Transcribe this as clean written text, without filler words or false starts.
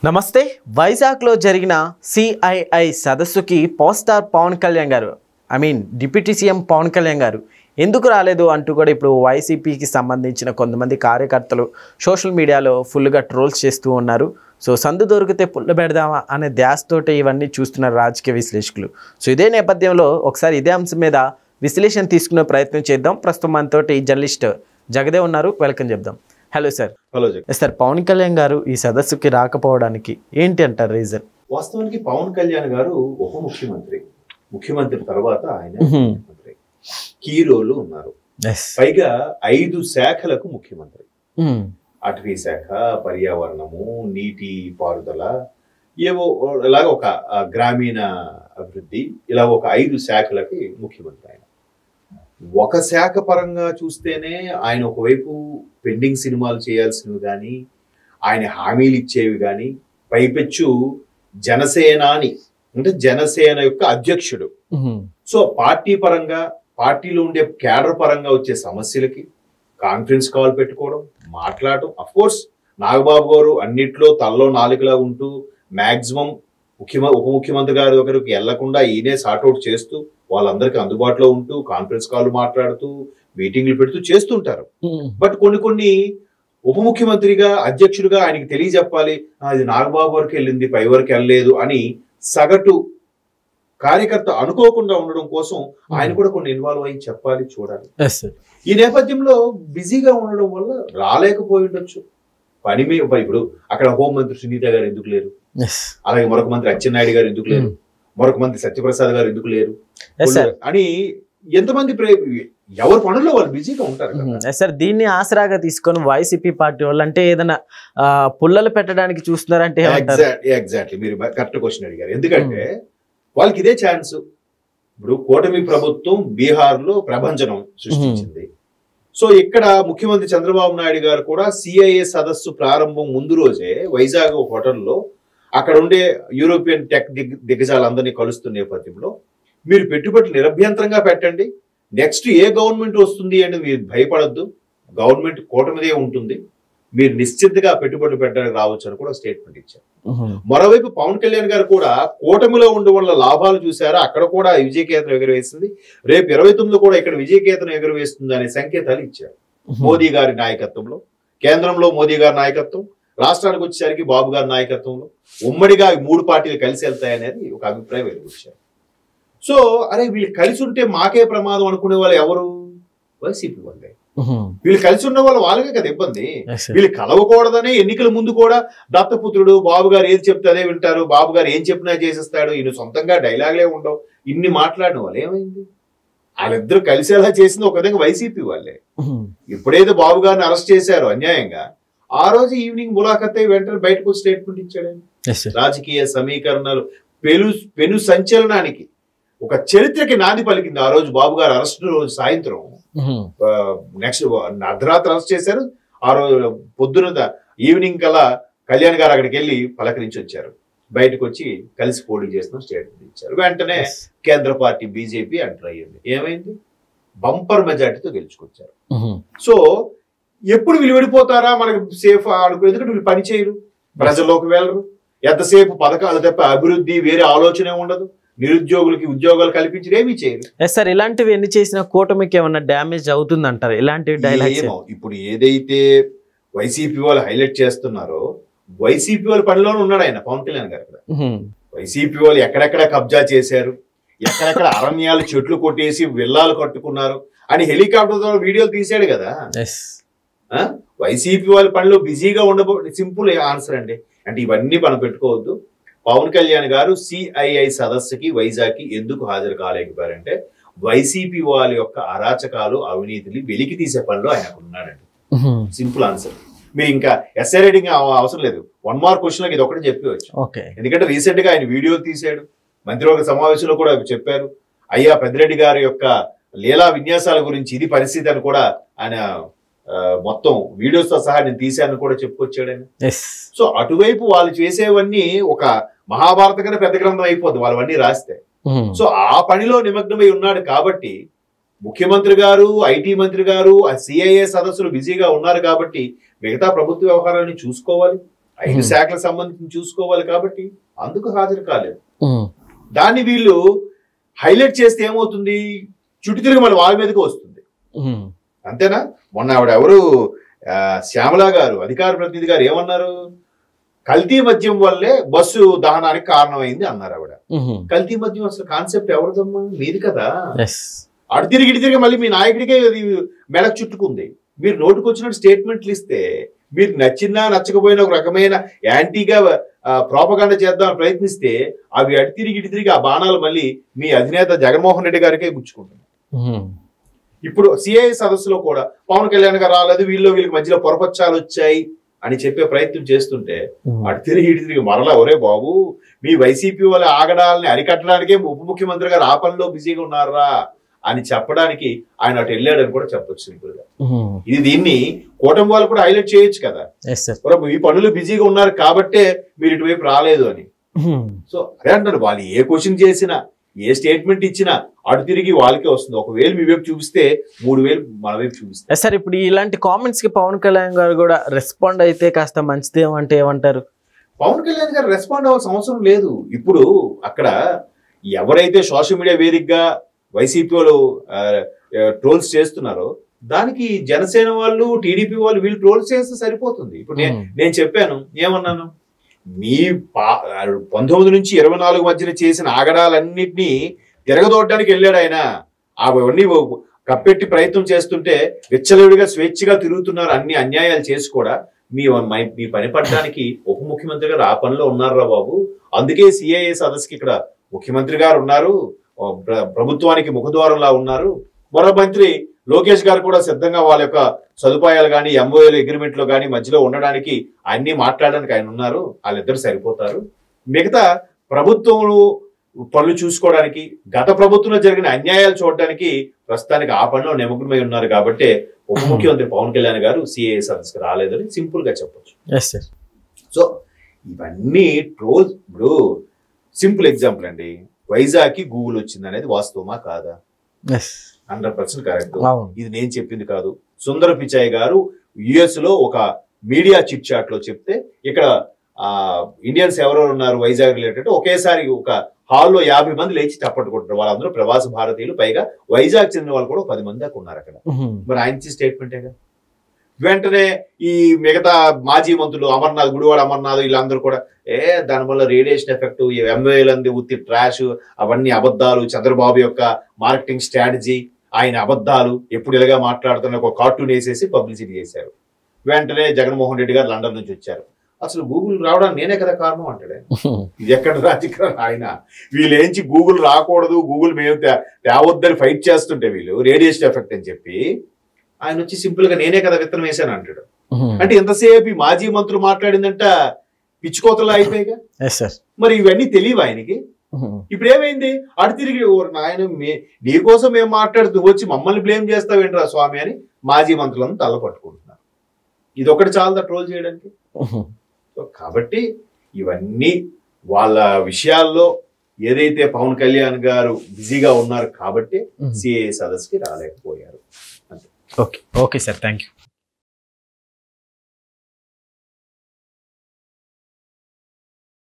నమస్తే. వైజాగ్లో జరిగిన సిఐఐ సదస్సుకి పోస్టార్ పవన్ కళ్యాణ్ గారు డిప్యూటీ సీఎం పవన్ కళ్యాణ్ గారు ఎందుకు రాలేదు అంటూ కూడా ఇప్పుడు వైసీపీకి సంబంధించిన కొంతమంది కార్యకర్తలు సోషల్ మీడియాలో ఫుల్గా ట్రోల్స్ చేస్తూ ఉన్నారు. సో సందు దొరికితే పుల్ల పెడదామా అనే ధ్యాసతోటి ఇవన్నీ చూస్తున్నారు రాజకీయ విశ్లేషకులు. సో ఇదే నేపథ్యంలో ఒకసారి ఇదే అంశం మీద విశ్లేషణ తీసుకునే ప్రయత్నం చేద్దాం. ప్రస్తుతం మనతోటి జర్నలిస్ట్ జగదేవ్ ఉన్నారు, వెల్కమ్ చెప్దాం. Hello sir. Hello sir, Pawan Kalyan garu ఈ సదస్సుకి రాకపోవడానికి ఏంటి అంటారు రీజన్? వాస్తవానికి పవన్ కళ్యాణ్ గారు ఉప ముఖ్యమంత్రి తర్వాత ఆయన ముఖ్యమంత్రి కీ రోల్ ఉన్నారు. పైగా 5 శాఖలకు ముఖ్యమంత్రి. అటవీ శాఖ, పర్యావరణము, నీటి పారుదల, ఏవో ఇలాగ ఒక గ్రామీణ అభివృద్ధి, ఇలా ఒక 5 శాఖలకి ముఖ్యమంత్రి ఆయన. ఒక శాఖ పరంగా చూస్తేనే ఆయన ఒకవైపు పెండింగ్ సినిమాలు చేయాల్సినవి కానీ, ఆయన హామీలు ఇచ్చేవి కానీ, పైపెచ్చు జనసేనాని అంటే జనసేన యొక్క అధ్యక్షుడు. సో పార్టీ పరంగా, పార్టీలో ఉండే క్యాడర్ పరంగా వచ్చే సమస్యలకి కాన్ఫరెన్స్ కాల్ పెట్టుకోవడం, మాట్లాడటం. అఫ్ కోర్స్ నాగబాబు గారు అన్నిట్లో తల్లో నాలుగులా ఉంటూ మాక్సిమం ఉప ముఖ్యమంత్రి గారి దగ్గరికి వెళ్లకుండా ఈయనే సార్ట్అవుట్ చేస్తూ వాళ్ళందరికీ అందుబాటులో ఉంటూ కాన్ఫరెన్స్ కాల్ మాట్లాడుతూ మీటింగ్లు పెడుతూ చేస్తుంటారు. బట్ కొన్ని ఉప ముఖ్యమంత్రిగా, అధ్యక్షుడిగా ఆయనకి తెలియజెప్పాలి, ఇది నాగబాబు వరకు వెళ్ళింది, పై వరకు వెళ్ళలేదు అని సగటు కార్యకర్త అనుకోకుండా ఉండడం కోసం ఆయన కూడా కొన్ని ఇన్వాల్వ్ అయ్యి చెప్పాలి, చూడాలి. ఈ నేపథ్యంలో బిజీగా ఉండడం వల్ల రాలేకపోయి ఉండొచ్చు. పని మీద ఇప్పుడు అక్కడ హోంమంత్రి సునీత గారు ఎందుకు లేరు, అలాగే మరొక మంత్రి అచ్చెన్నాయుడు గారు ఎందుకు లేరు, మరొక మంత్రి సత్యప్రసాద్ గారు ఎందుకు లేరు అని ఎంతమంది ఎవరి పనుల్లో వాళ్ళు బిజీగా ఉంటారు సార్. దీన్ని ఆసరాగా తీసుకొని వైసీపీ పార్టీ వాళ్ళు అంటే ఏదైనా పుల్లలు పెట్టడానికి చూస్తున్నారంటే ఎగ్జాక్ట్లీ మీరు కరెక్ట్ క్వశ్చన్ అడిగారు. ఎందుకంటే వాళ్ళకి ఇదే ఛాన్స్. ఇప్పుడు కూటమి ప్రభుత్వం బీహార్ లో ప్రభంజనం సృష్టించింది. సో ఇక్కడ ముఖ్యమంత్రి చంద్రబాబు నాయుడు గారు కూడా సిఐఏ సదస్సు ప్రారంభం ముందు రోజే వైజాగ్ హోటల్లో అక్కడ ఉండే యూరోపియన్ టెక్ దిగ్గజాలందరినీ కలుస్తున్న నేపథ్యంలో మీరు పెట్టుబడులు నిరభ్యంతరంగా పెట్టండి, నెక్స్ట్ ఏ గవర్నమెంట్ వస్తుంది అని మీరు భయపడద్దు, గవర్నమెంట్ కూటమిదే ఉంటుంది, మీరు నిశ్చితంగా పెట్టుబడులు పెట్టడానికి రావచ్చు అని కూడా స్టేట్మెంట్ ఇచ్చారు. మరోవైపు పవన్ కళ్యాణ్ గారు కూడా కూటమిలో ఉండే వల్ల లాభాలు చూసారా, అక్కడ కూడా విజయకేతనం ఎగురవేస్తుంది, రేపు 29 కూడా ఇక్కడ విజయకేతనం ఎగురవేస్తుంది అనే సంకేతాలు ఇచ్చారు. మోదీ గారి నాయకత్వంలో, కేంద్రంలో మోదీ గారి నాయకత్వం, రాష్ట్రానికి వచ్చేసరికి బాబు గారి నాయకత్వంలో ఉమ్మడిగా 3 పార్టీలు కలిసి వెళ్తాయనేది ఒక అభిప్రాయం వెలువచ్చారు. సో అరే వీళ్ళు కలిసి ఉంటే మాకే ప్రమాదం అనుకునే వాళ్ళు ఎవరు? వైసీపీ వాళ్ళే. వీళ్ళు కలిసి ఉన్న వాళ్ళకే కదా ఇబ్బంది. వీళ్ళు కలవకూడదనే ఎన్నికల ముందు కూడా దత్తపుత్రుడు బాబు గారు ఏది చెప్తే అదే వింటారు, బాబు గారు ఏం చెప్పినా చేసేస్తాడు, ఈయన సొంతంగా డైలాగ్లే ఉండవు, ఇన్ని మాట్లాడిన వాళ్ళు ఏమైంది? వాళ్ళిద్దరు కలిసేలా చేసింది ఒక విధంగా వైసీపీ వాళ్ళే. ఎప్పుడైతే బాబు గారిని అరెస్ట్ చేశారో అన్యాయంగా, ఆ రోజు ఈవినింగ్ ములాఖత్ అయి వెంటనే బయటకు స్టేట్మెంట్ ఇచ్చాడు. రాజకీయ సమీకరణలు పెను సంచలనానికి ఒక చరిత్రకి నాంది పలికింది. ఆ రోజు బాబు గారు అరెస్ట్ రోజు సాయంత్రం, నెక్స్ట్ అర్ధరాత్రి అరెస్ట్ చేశారు. ఆ రోజు పొద్దున ఈవినింగ్ కల్లా కళ్యాణ్ గారు అక్కడికి వెళ్ళి పలకరించి వచ్చారు. బయటకు వచ్చి కలిసి పోటీ చేస్తున్న స్టేట్మెంట్ ఇచ్చారు. వెంటనే కేంద్ర పార్టీ బీజేపీ ఎంటర్ అయ్యింది. ఏమైంది? బంపర్ మెజార్టీతో గెలుచుకొచ్చారు. సో ఎప్పుడు వీళ్ళు విడిపోతారా మనకు సేఫ్ అనుకో, ఎందుకంటే వీళ్ళు పని చేయరు, ప్రజల్లోకి వెళ్ళరు, ఎంతసేపు పథకాలు తప్ప అభివృద్ధి వేరే ఆలోచనే ఉండదు, నిరుద్యోగులకి ఉద్యోగాలు కల్పించి ఏమీ చేయరు. సార్, ఇలాంటివి ఎన్ని చేసినా కూటమికి ఏమన్నా డ్యామేజ్ అవుతుంది అంటారు? ఇలాంటి డైలాగ్స్ ఇప్పుడు ఏదైతే వైసీపీ వాళ్ళు హైలైట్ చేస్తున్నారో, వైసీపీ వాళ్ళ పనిలోనే ఉన్నాడు ఆయన పవన్ కళ్యాణ్ గారు. వైసీపీ వాళ్ళు ఎక్కడెక్కడ కబ్జా చేశారు, ఎక్కడెక్కడ అరణ్యాలు చెట్లు కొట్టేసి విల్లాలు కట్టుకున్నారు అని హెలికాప్టర్ ద్వారా వీడియోలు తీసాడు కదా. వైసీపీ వాళ్ళ పనిలో బిజీగా సింపుల్ ఆన్సర్ అండి. అంటే ఇవన్నీ మనం పెట్టుకోవద్దు. పవన్ కళ్యాణ్ గారు సిఐఐ సదస్సుకి వైజాగ్కి ఎందుకు హాజరు కాలేకపోయారంటే వైసీపీ వాళ్ళ యొక్క అరాచకాలు, అవినీతిని వెలికి తీసే పనిలో ఆయనకు ఉన్నాడండి. Simple answer. మీరు ఇంకా ఎస్ఐ రైటింగ్ అవసరం లేదు, 1 మార్క్ క్వశ్చన్ ఇది ఒకటి చెప్పవచ్చు. ఎందుకంటే రీసెంట్ గా ఆయన వీడియోలు తీశాడు, మంత్రివర్గ సమావేశంలో కూడా చెప్పారు, అయ్యా పెద్దిరెడ్డి గారి యొక్క లీలా విన్యాసాల గురించి ఇది పరిస్థితి అని కూడా ఆయన మొత్తం వీడియోస్ తో సహా నేను తీశాను కూడా చెప్పుకొచ్చాడు ఆయన. సో అటువైపు వాళ్ళు చేసేవన్నీ ఒక మహాభారత కన్నా పెద్ద గ్రంథం అయిపోద్ది వాళ్ళవన్నీ రాస్తే. సో ఆ పనిలో నిమగ్నమై ఉన్నాడు కాబట్టి ముఖ్యమంత్రి గారు, ఐటీ మంత్రి గారు, ఆ సిఐఏ సదస్సులు బిజీగా ఉన్నారు కాబట్టి మిగతా ప్రభుత్వ వ్యవహారాన్ని చూసుకోవాలి. 5 శాఖలకు సంబంధించి చూసుకోవాలి కాబట్టి అందుకు హాజరు కాలేదు. దాన్ని వీళ్ళు హైలైట్ చేస్తే ఏమవుతుంది, చుట్టు తిరిగి మళ్ళీ వాళ్ళ మీదకి వస్తుంది. అంతేనా? మొన్న ఆవిడ ఎవరు శ్యామల గారు అధికార ప్రతినిధి గారు ఏమన్నారు, కల్తీ మద్యం వల్లే బస్సు దహనానికి కారణమైంది అన్నారు ఆవిడ. కల్తీ మద్యం అసలు కాన్సెప్ట్ ఎవరిదమ్మా, మీది కదా. అటు తిరిగి ఇటు తిరిగి మళ్ళీ మీ నాయకుడికే అది మెడకు చుట్టుకుంది. మీరు నోటుకు వచ్చినట్టు స్టేట్మెంట్లు ఇస్తే మీరు నచ్చినా నచ్చకపోయినా ఒక రకమైన యాంటీగా ప్రోపగాండా చేద్దామని ప్రయత్నిస్తే అవి అటు తిరిగి ఇటు తిరిగి ఆ బాణాలు మళ్ళీ మీ అధినేత జగన్మోహన్ రెడ్డి గారికే గుచ్చుకుంటుంది. ఇప్పుడు సిఐ సదస్సులో కూడా పవన్ కళ్యాణ్ గారు రాలేదు, వీళ్ళకి మధ్యలో పొరపచ్చాలు వచ్చాయి అని చెప్పే ప్రయత్నం చేస్తుంటే అటు తిరిగి ఇటు తిరిగి మరలా ఒరే బాబు మీ వైసీపీ వాళ్ళ ఆగడాలని అరికట్టడానికే ఉప ముఖ్యమంత్రి గారు ఆ పనిలో బిజీగా ఉన్నారా అని చెప్పడానికి ఆయన అటు వెళ్ళాడని కూడా చెప్పొచ్చు సింపుల్ గా. దీన్ని కూటమి వాళ్ళు కూడా హైలైట్ చేయొచ్చు కదా, ఈ పనులు బిజీగా ఉన్నారు కాబట్టే మీరు ఇటువైపు రాలేదు అని. సో అదే అంటారు, వాళ్ళు ఏ క్వశ్చన్ చేసినా ఏ స్టేట్మెంట్ ఇచ్చినా అటు తిరిగి వాళ్ళకే వస్తుంది. ఒకవేళ మీ వైపు చూపిస్తే 3000 మన వైపు చూపిస్తే. సార్ ఇప్పుడు ఇలాంటి కామెంట్స్ కి పవన్ కళ్యాణ్ గారు కూడా రెస్పాండ్ అయితే కాస్త మంచిదేమంటే ఏమంటారు? పవన్ కళ్యాణ్ గారు రెస్పాండ్ అవ్వాల్సిన అవసరం లేదు. ఇప్పుడు అక్కడ ఎవరైతే సోషల్ మీడియా వేదికగా వైసీపీ వాళ్ళు ట్రోల్స్ చేస్తున్నారో దానికి జనసేన వాళ్ళు టీడీపీ వాళ్ళు వీళ్ళు ట్రోల్స్ చేస్తే సరిపోతుంది. ఇప్పుడు నేను చెప్పాను ఏమన్నాను, మీ 19 నుంచి 24 మధ్యన చేసిన ఆగడాలన్నింటినీ తిరగదోడ్డానికి వెళ్ళాడు ఆయన. అవన్నీ కప్పెట్టి ప్రయత్నం చేస్తుంటే విచ్చలవిడిగా స్వేచ్ఛగా తిరుగుతున్నారు, అన్ని అన్యాయాలు చేసి కూడా మీ పని పడడానికి ఉప ముఖ్యమంత్రి గారు ఆ పనిలో ఉన్నారా బాబు. అందుకే సిఐఏ సదస్సుకి ఇక్కడ ముఖ్యమంత్రి గారు ఉన్నారు, ప్రభుత్వానికి ముఖద్వారంలా ఉన్నారు. మరో మంత్రి లోకేష్ గారు కూడా సిద్ధంగా వాళ్ళ యొక్క సదుపాయాలు కానీ ఎంఓఏలు అగ్రిమెంట్ లో కానీ మధ్యలో ఉండడానికి అన్ని మాట్లాడడానికి ఆయన ఉన్నారు. వాళ్ళిద్దరు సరిపోతారు. మిగతా ప్రభుత్వంలో పనులు చూసుకోవడానికి గత ప్రభుత్వంలో జరిగిన అన్యాయాలు చూడడానికి ప్రస్తుతానికి ఆ పనిలో నిమగ్నమై ఉన్నారు. కాబట్టి ఉప ముఖ్యమంత్రి పవన్ కళ్యాణ్ గారు సిఐఏ సదస్సుకు రాలేదని సింపుల్ గా చెప్పొచ్చు. సో ఇవన్నీ ట్రోల్స్. ఇప్పుడు సింపుల్ ఎగ్జాంపుల్ అండి, వైజాగ్ కి గూగుల్ వచ్చింది అనేది వాస్తవమా కాదా? 100% కరెక్ట్. ఇది నేను చెప్పింది కాదు. సుందర పిచాయ్ గారు యుఎస్ లో ఒక మీడియా చిట్ చాట్ లో చెప్తే ఇక్కడ ఇండియన్స్ ఎవరెవరు ఉన్నారు వైజాగ్ రిలేటెడ్ ఒకేసారి ఒక హాల్లో 50 మంది లేచి చప్పట్లు కొట్టారు. వాళ్ళందరూ ప్రవాస భారతీయులు, పైగా వైజాగ్ చెందిన వాళ్ళు కూడా 10 మంది దాకా ఉన్నారు అక్కడ. మరి ఆయన స్టేట్మెంటేగా. వెంటనే ఈ మిగతా మాజీ మంత్రులు అమర్నాథ్, గుడివాడ అమర్నాథ్ వీళ్ళందరూ కూడా దానివల్ల రేడియేషన్ ఎఫెక్ట్, ఎంఏలంది ఉత్తి ట్రాష్, అవన్నీ అబద్ధాలు, చంద్రబాబు యొక్క మార్కెటింగ్ స్ట్రాటజీ, ఆయన అబద్ధాలు, ఎప్పుడు ఇలాగా మాట్లాడుతున్న ఒక కార్టూన్ వేసేసి పబ్లిసిటీ చేశారు. వెంటనే జగన్మోహన్ రెడ్డి గారు లండన్ నుంచి వచ్చారు. అసలు గూగుల్ రావడానికి నేనే కదా కారణం అంటాడే. ఇది ఎక్కడ రాజకీయం ఆయన. వీళ్ళేంచి గూగుల్ రాకూడదు, గూగుల్ మేము తేవద్దని ఫైట్ చేస్తుంటే వీళ్ళు రేడియేషన్ ఎఫెక్ట్ అని చెప్పి ఆయన వచ్చి సింపుల్ గా నేనే కదా విత్తనం వేసాను అంటాడు. అంటే ఎంతసేపు ఈ మాజీ మంత్రులు మాట్లాడిందంట పిచ్చుకోతలా అయిపోయిగా. మరి ఇవన్నీ తెలియవు ఆయనకి. ఇప్పుడు ఏమైంది, అటు తిరిగి ఆయన నీకోసం మేము మాట్లాడుతూ వచ్చి మమ్మల్ని బ్లేమ్ చేస్తావేంట్రా స్వామి అని మాజీ మంత్రులను తల పట్టుకుంటున్నారు. ఇది ఒకటి చాలదా ట్రోల్ చేయడానికి? కాబట్టి ఇవన్నీ వాళ్ళ విషయాల్లో ఏదైతే పవన్ కళ్యాణ్ గారు బిజీగా ఉన్నారు కాబట్టి సిఐఏ సదస్సుకి రాలేకపోయారు. Okay sir, thank you.